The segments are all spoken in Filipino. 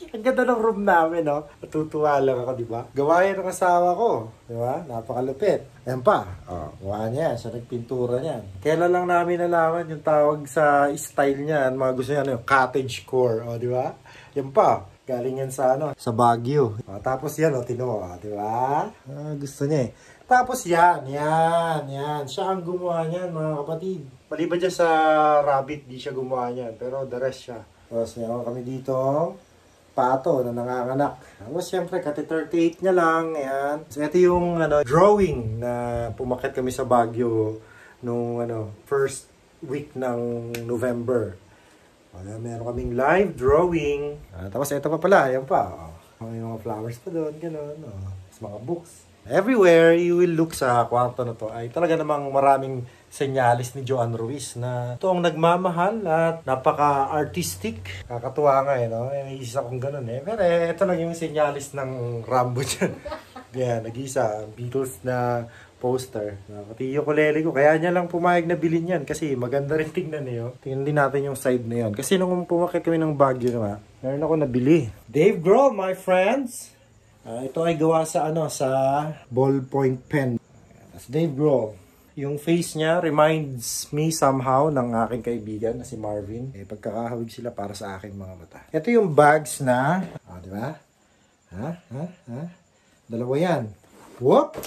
Ang ganda ng room namin, no? Natutuwa lang ako, di ba? Gawa yan ng asawa ko. Di ba? Napakalupit. Ayan pa. Oh, gawa niya. Siya nagpintura niyan. Kailan lang namin nalaman yung tawag sa style niya. Mga gusto niya, ano, cottage core. O, di ba? Yan pa. Galing yan sa, ano, sa Baguio. O, tapos yan, o, tinuwa. Di ba? Gusto niya eh. Tapos yan. Siya ang gumawa niyan, mga kapatid. Maliban dyan sa rabbit, di siya gumawa niyan. Pero the rest siya. Tapos meron kami dito, pato na nanganganak. Tapos siyempre, kati 38 niya lang. Ayan. So, ito yung drawing na pumakit kami sa Baguio nung first week ng November. Meron kaming live drawing. Tapos ito pa pala, ayan pa. May mga flowers pa doon, gano'n. Tapos mga books. Everywhere you will look sa kwarto na to ay talaga namang maraming senyalis ni Joanne Ruiz na ito ang nagmamahal at napaka-artistic. Kakatuwa nga no? May isa kong ganun Pero ito lang yung senyalis ng Rambo dyan. Yan, nag-isa. Beatles na poster. Pati yung ukulele ko. Kaya niya lang pumayag na bilhin yan kasi maganda rin tingnan niyo. Tingnan din natin yung side na yan. Kasi nung pumakit kami ng Baguio naman, meron ako nabili. Dave Grohl, my friends! Ito ay gawa sa sa ballpoint pen. That's Dave Grohl. Yung face niya reminds me somehow ng aking kaibigan na si Marvin. Pagkakahawig sila para sa aking mga mata. Ito yung bags na, di ba? Dalawa yan. Whoop!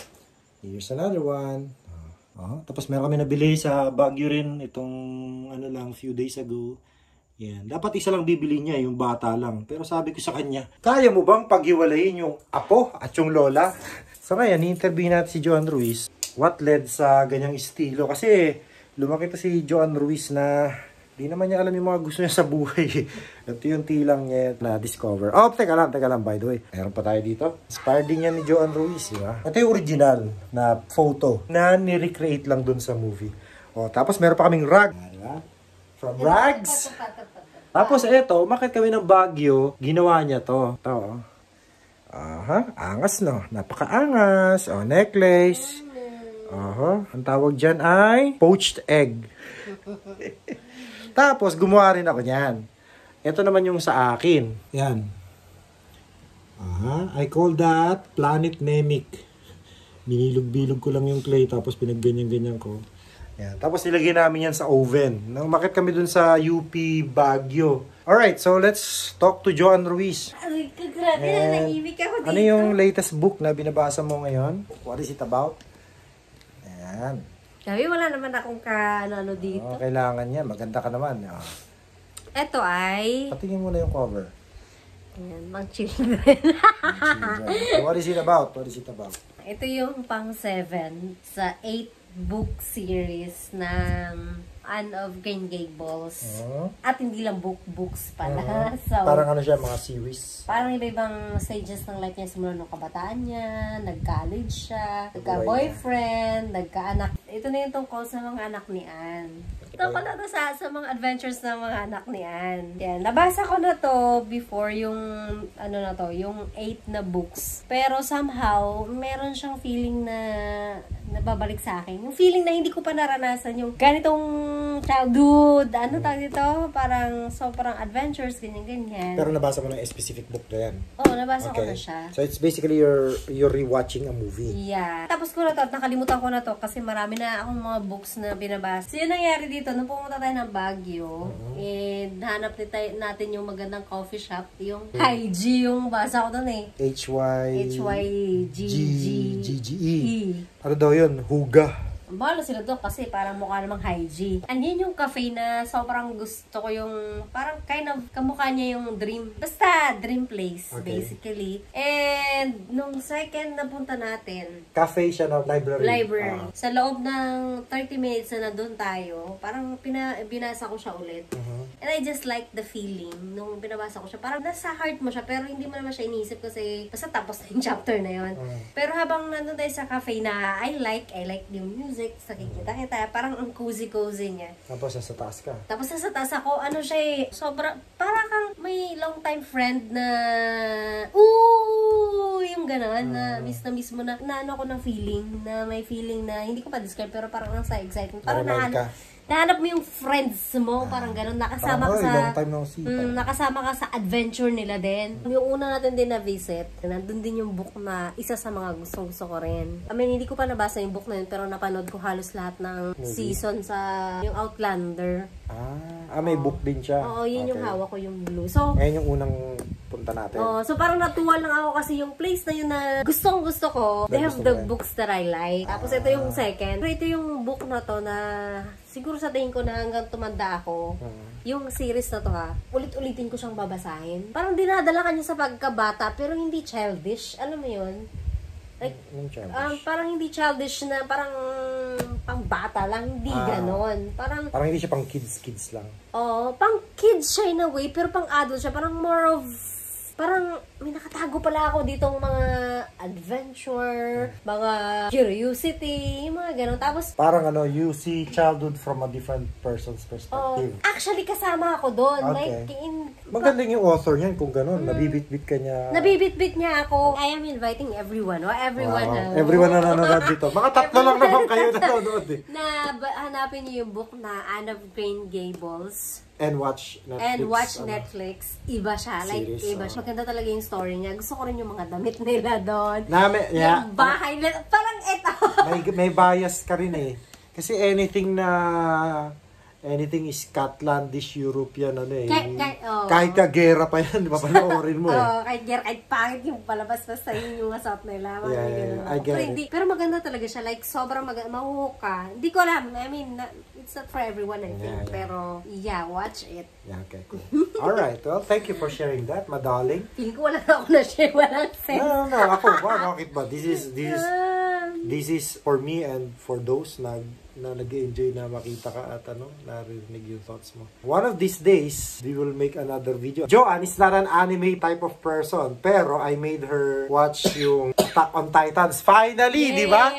Here's another one. Tapos meron kami nabili sa Baguio rin itong few days ago. Yan. Dapat isa lang bibili niya, yung bata lang. Pero sabi ko sa kanya, kaya mo bang paghiwalayin yung apo at yung lola? So ngayon, ni-interview natin si Joanne Ruiz. What led sa ganyang estilo? Kasi lumaki to si Joanne Ruiz na di naman niya alam yung mga gusto niya sa buhay. Ito yung tilang niya na-discover. Teka lang, by the way. Meron pa tayo dito. Inspired din yan ni Joanne Ruiz, di ba? Ito yung original na photo na ni-recreate lang dun sa movie. Tapos meron pa kaming rag. Diba? From rags. Tapos eto, umakit kami ng Baguio, ginawa niya to. Ito. Angas no. Napakaangas. Necklace. Ang tawag dyan ay poached egg. Tapos gumawa rin ako niyan. Ito naman yung sa akin. Yan. I call that planet Namek. Binilog-bilog ko lang yung clay tapos pinagganyan-ganyan ko. Yan. Tapos nilagay namin yan sa oven. Nang umakit kami dun sa UP Baguio. Alright, so let's talk to Joanne Ruiz. Ay, grabe na, nahimik ako dito. Ano yung latest book na binabasa mo ngayon? What is it about? Ayan. Sabi, wala naman akong ano dito. Kailangan yan. Maganda ka naman. Ito ay... Patingin mo na yung cover. Ayan, Mang Children. What is it about? Ito yung pang 7 sa 8 book series ng Anne of Green Gables. At hindi lang books pala. So, parang siya, mga series. Parang iba-ibang stages ng life niya. Simula nung kabataan niya, nag-college siya, nagka-boyfriend, nagka-anak. Ito na yung tungkol sa mga anak ni Anne. Tungkol na to sa mga adventures ng mga anak ni Anne. Yan, nabasa ko na to before yung, yung 8 na books. Pero somehow, meron siyang feeling na nababalik sa akin. Yung feeling na hindi ko pa naranasan yung ganitong childhood. Tawag dito? Parang sobrang adventures, ganyan-ganyan. Pero nabasa mo ng specific book na yan? Oo, nabasa ko na siya. So it's basically you're rewatching a movie? Yeah. Tapos ko na to, nakalimutan ko na to kasi marami na akong mga books na binabasa. So yun nangyari dito, nung pumunta tayo ng Baguio, hanap natin yung magandang coffee shop, yung Hygie, yung basa ko doon Hygie. Ano daw yun? Huga. Bahala sila doon kasi parang mukha namang Hygie. And yun yung cafe na sobrang gusto ko yung, parang kind of kamukha niya yung dream. Basta dream place, basically. And nung second na punta natin, cafe siya na library. Sa loob ng 30 minutes na nandun tayo, parang binasa ko siya ulit. And I just like the feeling nung binabasa ko siya. Parang nasa heart mo siya, pero hindi mo naman siya iniisip kasi basta tapos na yung chapter na yun. Pero habang nandun tayo sa cafe na I like yung music, sa kikita-kita, parang ang cozy-cozy niya. Tapos nasa taas ka. Tapos nasa taas ako, siya sobra, parang kang may long time friend na, yung gano'n, na miss mo na ako ng feeling, na may feeling na, hindi ko pa describe, pero parang nasa excitement. Parang nahanap mo yung friends mo, parang ganun, nakasama ka sa, long time no see. nakasama ka sa adventure nila din. Yung una natin din na visit, nandun din yung book na isa sa mga gustong-gusto ko rin. I mean, hindi ko pa nabasa yung book na yun, pero napanood ko halos lahat ng season sa yung Outlander. May book din siya. Oo, yun yung hawak ko, yung blue. So, ngayon yung unang punta natin. so parang natuwa lang ako kasi yung place na yun na gustong-gusto ko, they have the books that I like. Tapos ito yung second. Pero ito yung book na to na siguro sa tingin ko na hanggang tumanda ako, yung series na to ulit-ulitin ko siyang babasahin. Parang dinadala ka niya sa pagkabata pero hindi childish. Alam mo yun? Like, parang hindi childish na parang pang bata lang, hindi ganon. Parang hindi siya pang kids lang. pang kids siya in a way, pero pang adult siya. Parang more of, parang may nakatago pala ako ditong mga adventure, mga curiosity, yung mga ganon. Tapos, parang you see childhood from a different person's perspective. Actually, kasama ako doon. Okay. Like, magaling yung author niyan kung ganon. Nabibit-bit ka niya. Nabibit-bit niya ako. I am inviting everyone. Everyone na nanonood dito. Mga tatlo lang naman kayo nanonood eh. Na hanapin niyo yung book na Anne of Green Gables. And watch Netflix. Iba siya. Like, series, iba siya. Maganda talaga yung story niya. Gusto ko rin yung mga damit nila doon. Yung bahay nila. Parang ito. may bias ka rin eh. Kasi anything is Scotlandish, European, kahit gera pa yan, di ba, panoorin mo eh. Kahit gera, kahit pangit yung palabas na sa yung masot nila. Pero maganda talaga siya. Like, sobrang mahuhuka. Hindi ko alam. I mean, it's not for everyone, I think. Pero, watch it. Yeah, okay, cool. Alright, well, thank you for sharing that, madaling. Feeling ko wala ako na share. Walang sense. No, ako, bakit ba? This is for me and for those na nag-enjoy na makita ka at narinig yung thoughts mo. One of these days, we will make another video. Joanne is not an anime type of person, pero I made her watch yung Attack on Titans. Finally, di ba?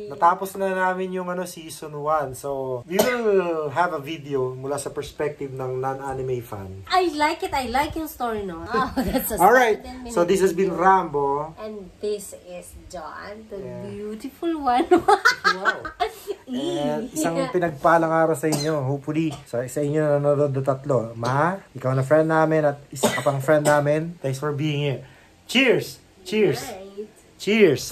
Natapos na namin yung season 1. So, we will have a video mula sa perspective ng non-anime fan. I like it. I like yung story, no? That's a Alright, so this has been Rambo. And this is John, the beautiful one. Wow. And isang pinagpalang araw sa inyo. Hopefully, sa inyo na nanonood na tatlo. Ikaw na friend namin at isa ka pang friend namin. Thanks for being here. Cheers! Cheers! Right. Cheers!